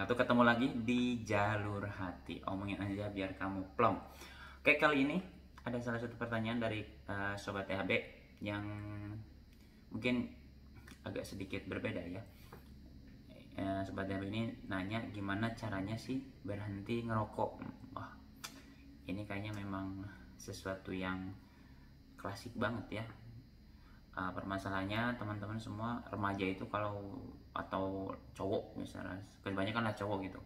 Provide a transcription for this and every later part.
Atau ketemu lagi di jalur hati. Omongin aja biar kamu plong. Oke, kali ini ada salah satu pertanyaan dari Sobat THB yang mungkin agak sedikit berbeda ya. Sobat THB ini nanya gimana caranya sih berhenti ngerokok. Wah, ini kayaknya memang sesuatu yang klasik banget ya. Permasalahannya teman-teman semua remaja itu kalau atau cowok misalnya, kebanyakan lah cowok gitu,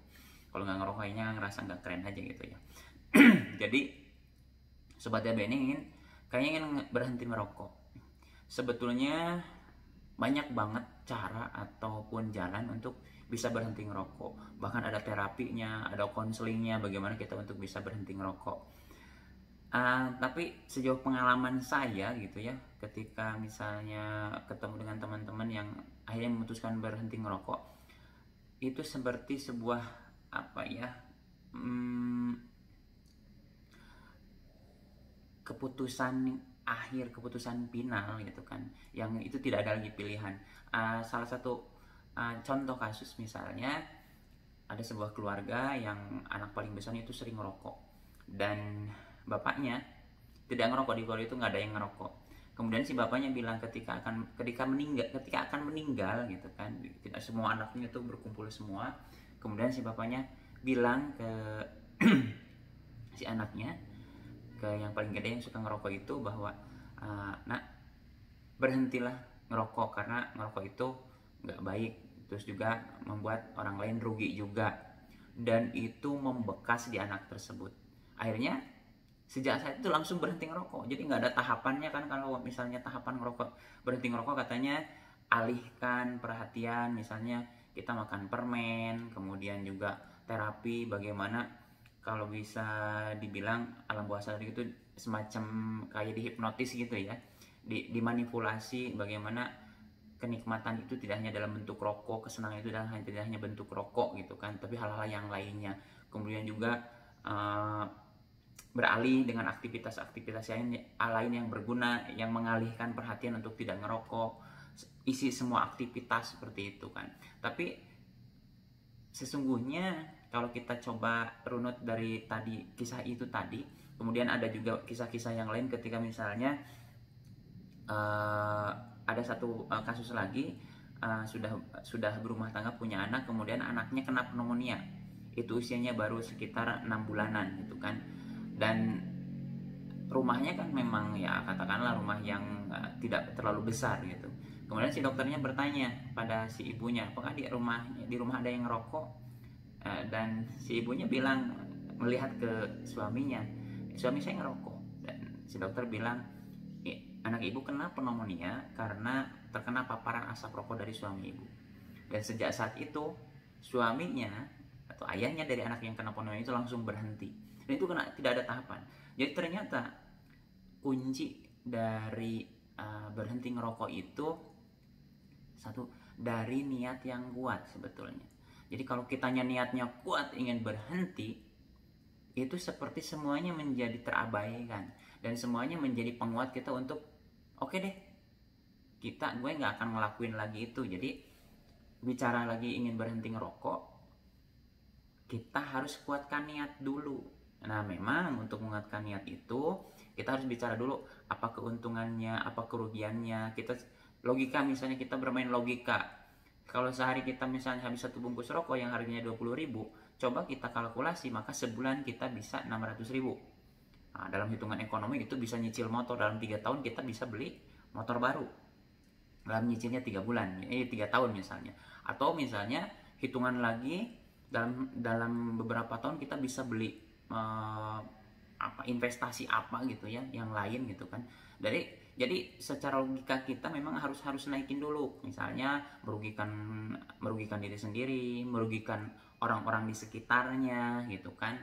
kalau nggak ngerokok kayaknya ngerasa nggak keren aja gitu ya. Jadi Sobat DB ini kayaknya ingin berhenti merokok. Sebetulnya banyak banget cara ataupun jalan untuk bisa berhenti ngerokok. Bahkan ada terapinya, ada konselingnya bagaimana kita untuk bisa berhenti ngerokok. Tapi sejauh pengalaman saya gitu ya, ketika misalnya ketemu dengan teman-teman yang akhirnya memutuskan berhenti ngerokok, itu seperti sebuah apa ya, keputusan akhir, keputusan final gitu kan, yang itu tidak ada lagi pilihan. Salah satu contoh kasus misalnya, ada sebuah keluarga yang anak paling besarnya itu sering ngerokok dan bapaknya tidak ngerokok. Di keluarga itu nggak ada yang ngerokok. Kemudian si bapaknya bilang ketika akan meninggal gitu kan, tidak semua anaknya itu berkumpul semua. Kemudian si bapaknya bilang ke si anaknya, ke yang paling gede yang suka ngerokok itu, bahwa nak, berhentilah ngerokok karena ngerokok itu nggak baik, terus juga membuat orang lain rugi juga, dan itu membekas di anak tersebut. Akhirnya sejak saat itu langsung berhenti ngerokok. Jadi nggak ada tahapannya kan. Kalau misalnya tahapan berhenti ngerokok katanya alihkan perhatian, misalnya kita makan permen, kemudian juga terapi bagaimana kalau bisa dibilang alam bawah sadar itu semacam kayak dihipnotis gitu ya, dimanipulasi bagaimana kenikmatan itu tidak hanya dalam bentuk rokok, kesenangan itu tidak hanya bentuk rokok gitu kan, tapi hal-hal yang lainnya. Kemudian juga beralih dengan aktivitas-aktivitas lain yang berguna, yang mengalihkan perhatian untuk tidak ngerokok, isi semua aktivitas seperti itu kan. Tapi sesungguhnya kalau kita coba runut dari tadi kisah itu tadi, kemudian ada juga kisah-kisah yang lain ketika misalnya ada satu kasus lagi, sudah berumah tangga, punya anak, kemudian anaknya kena pneumonia. Itu usianya baru sekitar 6 bulanan gitu kan. Dan rumahnya kan memang ya katakanlah rumah yang tidak terlalu besar gitu. Kemudian si dokternya bertanya pada si ibunya, apakah di rumah ada yang ngerokok? Dan si ibunya bilang, melihat ke suaminya, suami saya ngerokok. Dan si dokter bilang, anak ibu kena pneumonia karena terkena paparan asap rokok dari suami ibu. Dan sejak saat itu suaminya atau ayahnya dari anak yang kena pneumonia itu langsung berhenti. Dan itu tidak ada tahapan. Jadi ternyata kunci dari berhenti ngerokok itu satu, dari niat yang kuat sebetulnya. Jadi kalau kitanya niatnya kuat ingin berhenti, itu seperti semuanya menjadi terabaikan dan semuanya menjadi penguat kita untuk oke deh, gue nggak akan ngelakuin lagi itu. Jadi bicara lagi ingin berhenti ngerokok, kita harus kuatkan niat dulu. Nah, memang untuk menguatkan niat itu kita harus bicara dulu apa keuntungannya, apa kerugiannya. Kita logika, misalnya kita bermain logika. Kalau sehari kita misalnya habis satu bungkus rokok yang harganya 20.000, coba kita kalkulasi, maka sebulan kita bisa 600.000. Nah, dalam hitungan ekonomi itu bisa nyicil motor. Dalam 3 tahun kita bisa beli motor baru. Dalam nyicilnya 3 tahun misalnya. Atau misalnya hitungan lagi, dalam beberapa tahun kita bisa beli investasi apa gitu ya, yang lain gitu kan. Jadi secara logika kita memang harus naikin dulu, misalnya merugikan diri sendiri, merugikan orang-orang di sekitarnya gitu kan.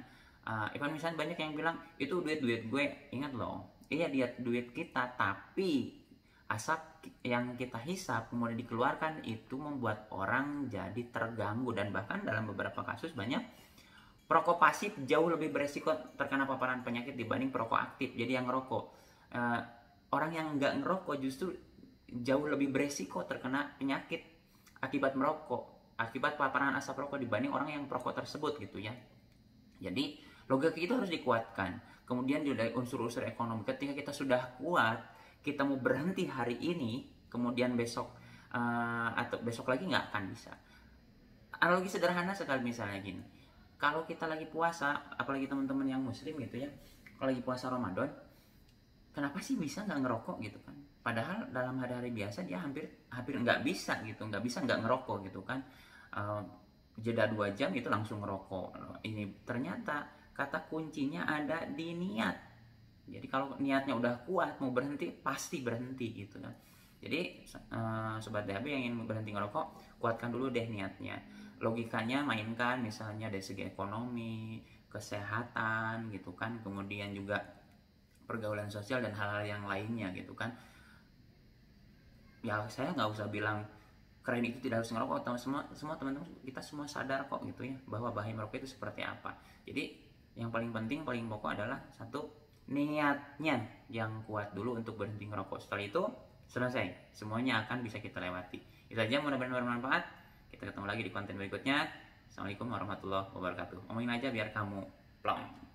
Even misalnya banyak yang bilang itu duit gue, ingat loh, iya dia duit kita, tapi asap yang kita hisap kemudian dikeluarkan itu membuat orang jadi terganggu. Dan bahkan dalam beberapa kasus banyak perokok pasif jauh lebih beresiko terkena paparan penyakit dibanding perokok aktif. Jadi yang ngerokok, orang yang nggak ngerokok justru jauh lebih beresiko terkena penyakit akibat merokok. akibat paparan asap rokok dibanding orang yang perokok tersebut gitu ya. Jadi logika itu harus dikuatkan. Kemudian juga dari unsur-unsur ekonomi, ketika kita sudah kuat, kita mau berhenti hari ini, kemudian besok atau besok lagi nggak akan bisa. Analogi sederhana sekali misalnya gini, kalau kita lagi puasa, apalagi teman-teman yang muslim gitu ya, kalau lagi puasa Ramadan, kenapa sih bisa nggak ngerokok gitu kan? Padahal dalam hari-hari biasa dia hampir nggak bisa gitu, nggak ngerokok gitu kan. Uh, Jeda 2 jam itu langsung ngerokok. Ini ternyata kata kuncinya ada di niat. Jadi kalau niatnya udah kuat, mau berhenti pasti berhenti gitu kan. Jadi sobat DAB yang ingin berhenti ngerokok, kuatkan dulu deh niatnya. Logikanya mainkan misalnya dari segi ekonomi, kesehatan gitu kan, kemudian juga pergaulan sosial dan hal-hal yang lainnya gitu kan. Ya saya nggak usah bilang keren itu tidak harus ngerokok, atau semua teman-teman kita semua sadar kok gitu ya bahwa bahaya merokok itu seperti apa. Jadi yang paling penting, paling pokok adalah satu, niatnya yang kuat dulu untuk berhenti ngerokok. Setelah itu selesai, semuanya akan bisa kita lewati. Itu aja, mudah-mudahan bermanfaat. Kita ketemu lagi di konten berikutnya. Assalamualaikum warahmatullahi wabarakatuh. Omongin aja biar kamu plong.